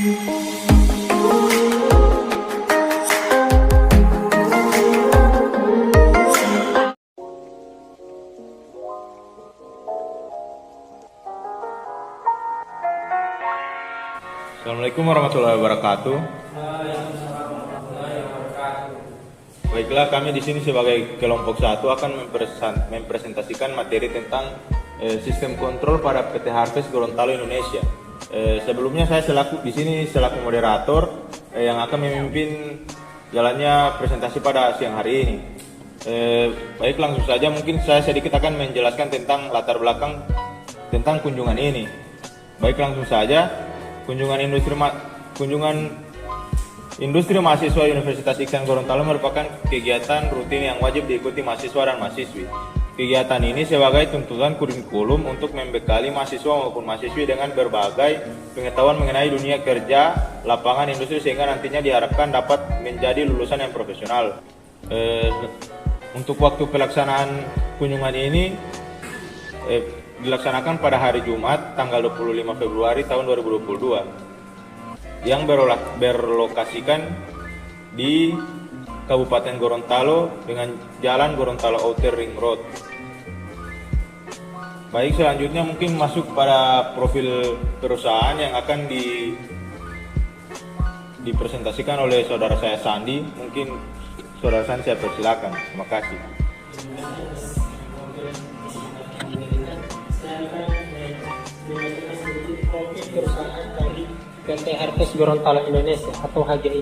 Assalamualaikum warahmatullahi wabarakatuh. Baiklah, kami di sini sebagai kelompok 1 akan mempresentasikan materi tentang sistem kontrol pada PT Harvest Gorontalo Indonesia. Sebelumnya saya di sini selaku moderator yang akan memimpin jalannya presentasi pada siang hari ini. Baik, langsung saja mungkin saya sedikit akan menjelaskan tentang latar belakang tentang kunjungan ini. Baik, langsung saja. Kunjungan industri mahasiswa Universitas Iksan Gorontalo merupakan kegiatan rutin yang wajib diikuti mahasiswa dan mahasiswi. Kegiatan ini sebagai tuntutan kurikulum untuk membekali mahasiswa maupun mahasiswi dengan berbagai pengetahuan mengenai dunia kerja, lapangan industri, sehingga nantinya diharapkan dapat menjadi lulusan yang profesional. Untuk waktu pelaksanaan kunjungan ini dilaksanakan pada hari Jumat tanggal 25 Februari tahun 2022 yang berlokasikan di Kabupaten Gorontalo dengan Jalan Gorontalo Outer Ring Road. Baik, selanjutnya mungkin masuk pada profil perusahaan yang akan dipresentasikan oleh saudara saya Sandi. Mungkin saudara Sandi saya persilakan. Terima kasih. Perusahaan dari PT Harvest Gorontalo Indonesia atau HGI.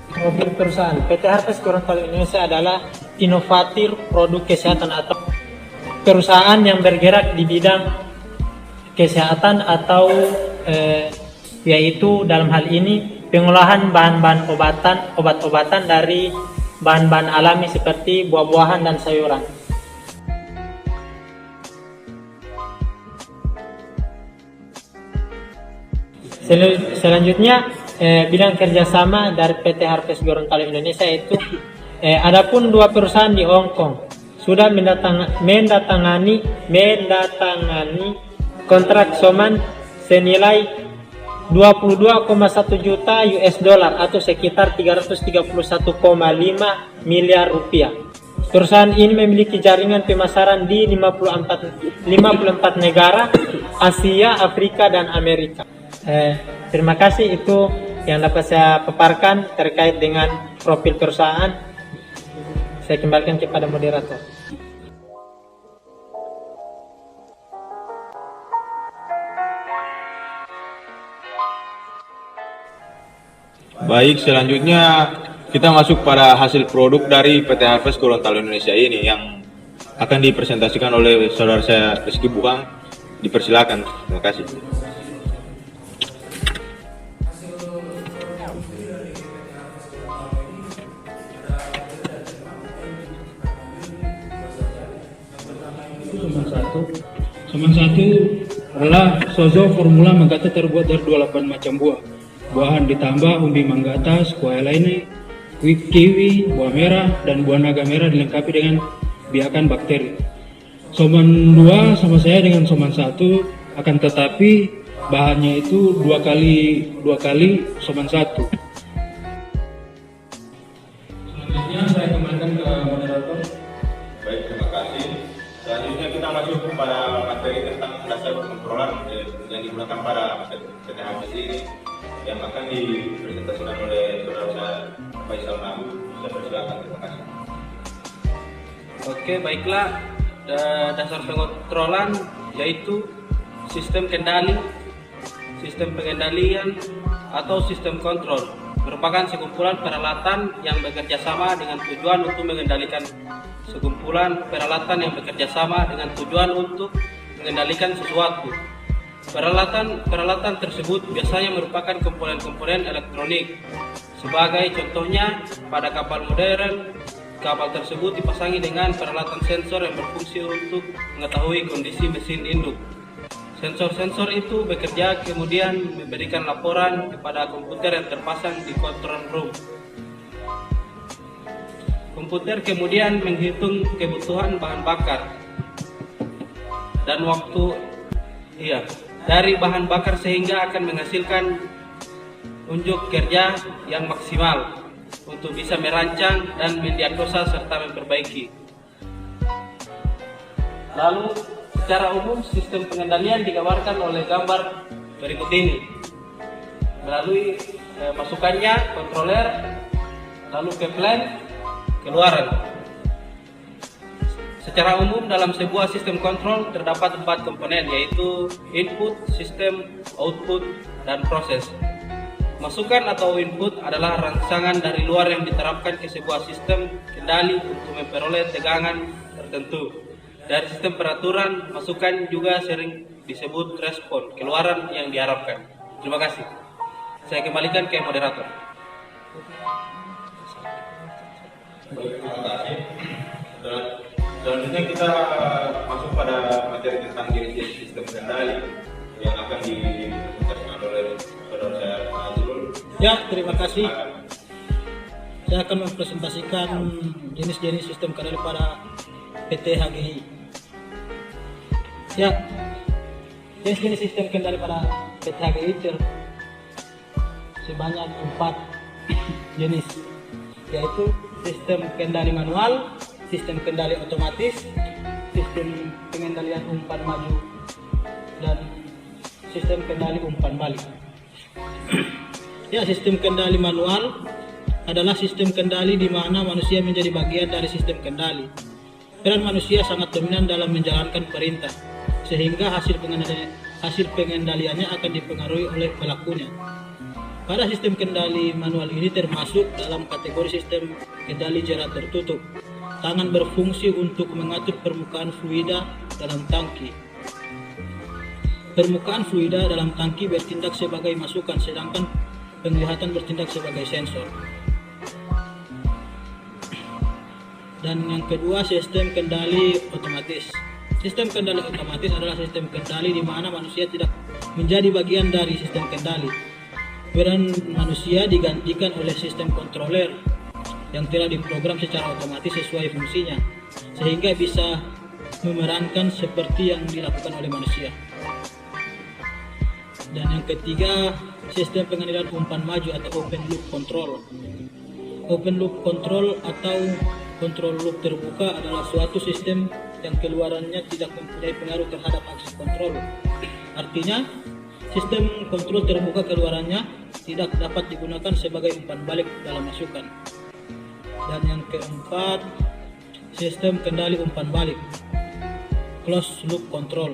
Profil perusahaan PT Harvest Gorontalo Indonesia adalah inovator produk kesehatan atau perusahaan yang bergerak di bidang kesehatan atau yaitu dalam hal ini pengolahan bahan-bahan obat-obatan dari bahan-bahan alami seperti buah-buahan dan sayuran. Selanjutnya bidang kerjasama dari PT Harvest Gorontalo Indonesia itu adapun 2 perusahaan di Hong Kong sudah mendatangani kontrak soman senilai 22,1 juta US dollar atau sekitar 331,5 miliar rupiah. Perusahaan ini memiliki jaringan pemasaran di 54 negara Asia, Afrika, dan Amerika. Terima kasih, itu yang dapat saya paparkan terkait dengan profil perusahaan. Saya kembalikan kepada moderator. Baik, selanjutnya kita masuk pada hasil produk dari PT Harvest Gorontalo Indonesia ini yang akan dipresentasikan oleh saudara saya Rizky Buhang. Dipersilakan. Terima kasih. Soman 1 adalah sozo formula manggata terbuat dari 28 macam buah. Buahan ditambah umbi manggata, squash lainnya, kiwi, buah merah, dan buah naga merah dilengkapi dengan biakan bakteri. Soman 2 sama saya dengan soman 1, akan tetapi bahannya itu dua kali soman 1. Selanjutnya saya kembalikan ke moderator. Baik, terima kasih. Selanjutnya kita masuk pada materi tentang dasar pengontrolan yang digunakan pada PT Harvest ini yang akan dipresentasikan oleh saudara saya Faisal Nabu. Saya persilakan. Terima kasih. Oke, baiklah. Dasar pengontrolan yaitu sistem pengendalian atau sistem kontrol merupakan sekumpulan peralatan yang bekerja sama dengan tujuan untuk mengendalikan sesuatu. Peralatan tersebut biasanya merupakan komponen-komponen elektronik. Sebagai contohnya, pada kapal modern, kapal tersebut dipasangi dengan peralatan sensor yang berfungsi untuk mengetahui kondisi mesin induk. Sensor-sensor itu bekerja kemudian memberikan laporan kepada komputer yang terpasang di control room. Komputer kemudian menghitung kebutuhan bahan bakar dan waktu dari bahan bakar sehingga akan menghasilkan unjuk kerja yang maksimal untuk bisa merancang dan mendiagnosa serta memperbaiki. Lalu, secara umum sistem pengendalian digambarkan oleh gambar berikut ini. Melalui masukannya, kontroler, lalu ke plan, keluaran. Secara umum dalam sebuah sistem kontrol terdapat 4 komponen, yaitu input, sistem, output, dan proses. Masukan atau input adalah rangsangan dari luar yang diterapkan ke sebuah sistem kendali untuk memperoleh tegangan tertentu. Dari sistem peraturan, masukan juga sering disebut respon, keluaran yang diharapkan. Terima kasih. Saya kembalikan ke moderator. Baik, terima kasih. Selanjutnya kita masuk pada materi tentang jenis sistem kendali yang akan dipresentasikan oleh saudara saya Azrul. Ya, terima kasih. Saya akan mempresentasikan jenis-jenis sistem kendali pada PT HGI. Ya, jenis-jenis sistem kendali pada PT HGI sebanyak 4 jenis, yaitu sistem kendali manual, sistem kendali otomatis, sistem pengendalian umpan maju, dan sistem kendali umpan balik. Ya, sistem kendali manual adalah sistem kendali di mana manusia menjadi bagian dari sistem kendali. Peran manusia sangat dominan dalam menjalankan perintah, sehingga hasil pengendaliannya akan dipengaruhi oleh pelakunya. Pada sistem kendali manual ini termasuk dalam kategori sistem kendali jarak tertutup. Tangan berfungsi untuk mengatur permukaan fluida dalam tangki. Permukaan fluida dalam tangki bertindak sebagai masukan, sedangkan penglihatan bertindak sebagai sensor. Dan yang kedua, sistem kendali otomatis. Sistem kendali otomatis adalah sistem kendali di mana manusia tidak menjadi bagian dari sistem kendali. Peran manusia digantikan oleh sistem kontroler yang telah diprogram secara otomatis sesuai fungsinya, sehingga bisa memerankan seperti yang dilakukan oleh manusia. Dan yang ketiga, sistem pengendalian umpan maju atau open loop control. Open loop control atau kontrol loop terbuka adalah suatu sistem yang keluarannya tidak mempunyai pengaruh terhadap aksi kontrol. Artinya, sistem kontrol terbuka keluarannya tidak dapat digunakan sebagai umpan balik dalam masukan. Dan yang keempat, sistem kendali umpan balik, closed loop control.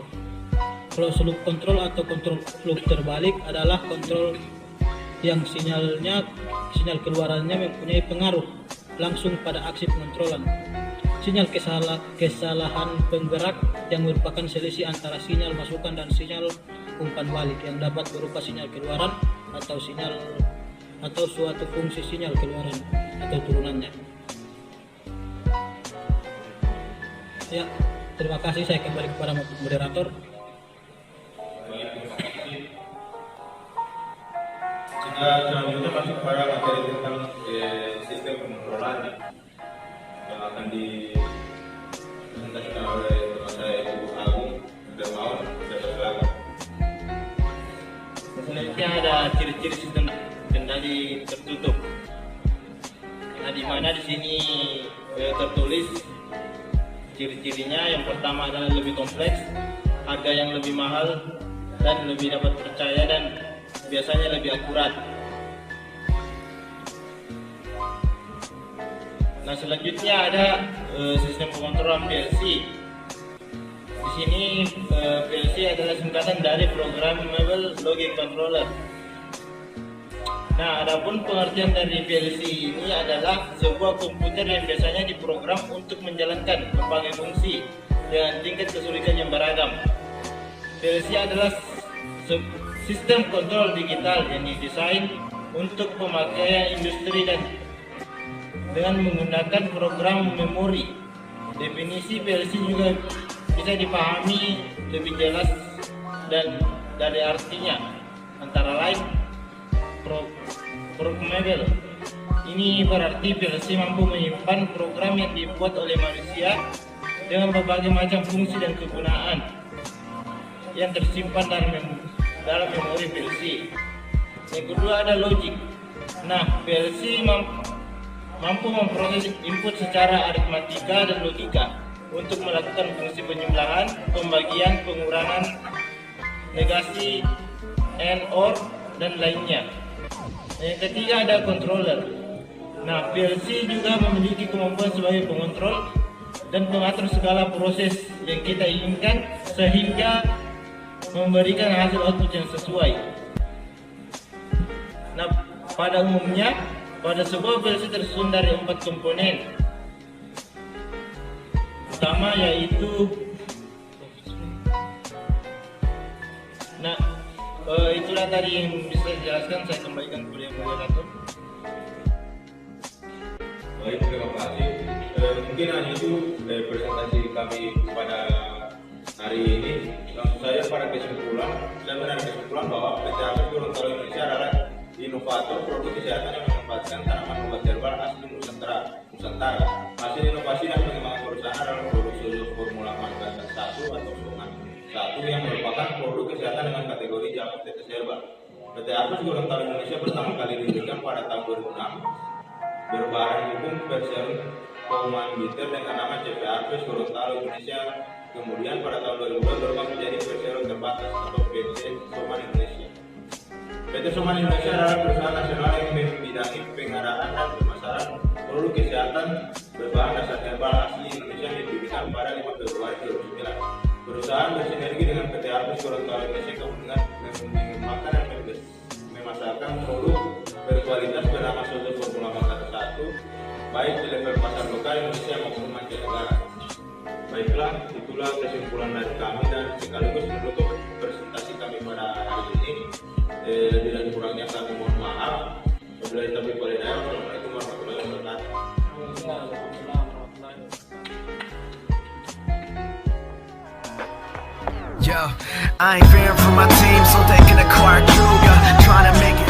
Closed loop control atau kontrol loop terbalik adalah kontrol yang sinyal keluarannya mempunyai pengaruh langsung pada aksi pengontrolan. Sinyal kesalahan penggerak yang merupakan selisih antara sinyal masukan dan sinyal umpan balik yang dapat berupa sinyal keluaran atau suatu fungsi sinyal keluaran atau turunannya. Ya, terima kasih. Saya kembali kepada moderator. Baik, terima kasih. Kita selanjutnya masuk pada materi tentang sistem pengontrolannya yang akan dipresentasikan oleh teman saya Ibu Agung Dermawan. Selanjutnya ada ciri-ciri sistem kendali tertutup. Nah, di mana di sini tertulis ciri-cirinya. Yang pertama adalah lebih kompleks, harga yang lebih mahal, dan lebih dapat percaya, dan biasanya lebih akurat. Nah, selanjutnya ada sistem pengontrolan PLC. Di sini PLC adalah singkatan dari Programmable Logic Controller. Nah, adapun pengertian dari PLC ini adalah sebuah komputer yang biasanya diprogram untuk menjalankan berbagai fungsi dengan tingkat kesulitan yang beragam. PLC adalah sistem kontrol digital yang didesain untuk pemakaian industri dan dengan menggunakan program memori. Definisi PLC juga bisa dipahami lebih jelas dan dari artinya, antara lain programmable. Ini berarti PLC mampu menyimpan program yang dibuat oleh manusia dengan berbagai macam fungsi dan kegunaan yang tersimpan dalam memori PLC. Yang kedua ada logik. Nah, PLC mampu memproses input secara aritmatika dan logika untuk melakukan fungsi penjumlahan, pembagian, pengurangan, negasi, and, or, dan lainnya. Yang ketiga ada controller. Nah, PLC juga memiliki kemampuan sebagai pengontrol dan pengatur segala proses yang kita inginkan sehingga memberikan hasil output yang sesuai. Nah, pada umumnya, pada sebuah PLC tersusun dari 4 komponen utama, yaitu itulah tadi yang bisa dijelaskan. Saya kembalikan kepada yang moderator. Baik, terima kasih. Mungkin hanya itu presentasi kami pada hari ini. Langsung saja pada kesimpulan, saya menarik kesimpulan bahwa PT Harvest Gorontalo Indonesia adalah inovator produk kesehatan yang memanfaatkan tanaman obat herbal asli Nusantara. Hasil inovasi dan pengembangan perusahaan adalah produk Sozo Formula Manggatas 1 atau Soman 1 yang merupakan produk kesehatan dengan kategori jamu tetes herbal. PT Harvest Gorontalo Indonesia pertama kali didirikan pada tahun 2006 berbadan hukum Persero Keuangan Bitter dengan nama CP Harvest Gorontalo Indonesia. Kemudian pada tahun 2002 berubah menjadi Persero Terbatas atau PT Soman Indonesia. PT Soman Indonesia adalah perusahaan nasional yang membidangi pengadaan dan pemasaran produk kesehatan berbahan dasar herbal asli Indonesia yang didirikan pada 5 Februari 2009. Perusahaan bersinergi dengan PT Harvest Gorontalo Indonesia kemudian mengembangkan dan memasarkan produk berkualitas bernama Sozo Formula Manggatas 1 baik di level pasar lokal Indonesia maupun mancanegara. Baiklah, itulah kesimpulan dari kami dan sekaligus menutup presentasi kami pada hari ini. Lebih dan kurangnya kami mohon maaf. Wabillahi taufiq wal hidayah. Wassalamualaikum warahmatullahi wabarakatuh. Yo, I ain't fearing for my team, so they can acquire crew, yeah. Trying to make it